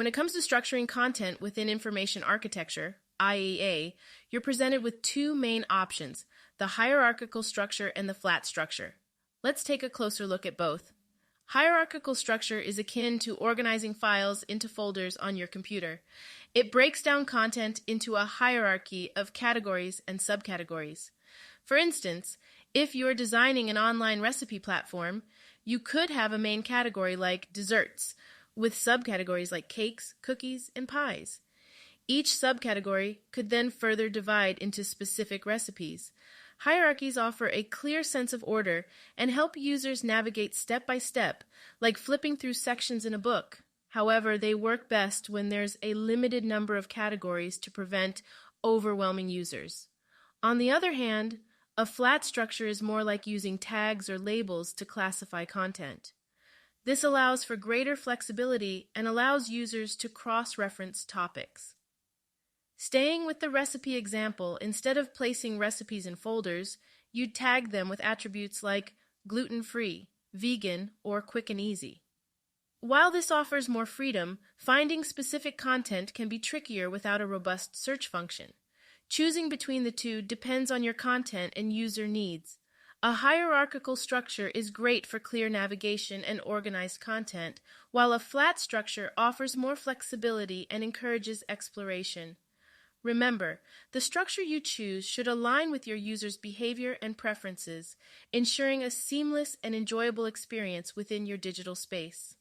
When it comes to structuring content within information architecture, IEA, you're presented with two main options, the hierarchical structure and the flat structure. Let's take a closer look at both. Hierarchical structure is akin to organizing files into folders on your computer. It breaks down content into a hierarchy of categories and subcategories. For instance, if you're designing an online recipe platform, you could have a main category like desserts, with subcategories like cakes, cookies, and pies. Each subcategory could then further divide into specific recipes. Hierarchies offer a clear sense of order and help users navigate step by step, like flipping through sections in a book. However, they work best when there's a limited number of categories to prevent overwhelming users. On the other hand, a flat structure is more like using tags or labels to classify content. This allows for greater flexibility and allows users to cross-reference topics. Staying with the recipe example, instead of placing recipes in folders, you'd tag them with attributes like gluten-free, vegan, or quick and easy. While this offers more freedom, finding specific content can be trickier without a robust search function. Choosing between the two depends on your content and user needs. A hierarchical structure is great for clear navigation and organized content, while a flat structure offers more flexibility and encourages exploration. Remember, the structure you choose should align with your user's behavior and preferences, ensuring a seamless and enjoyable experience within your digital space.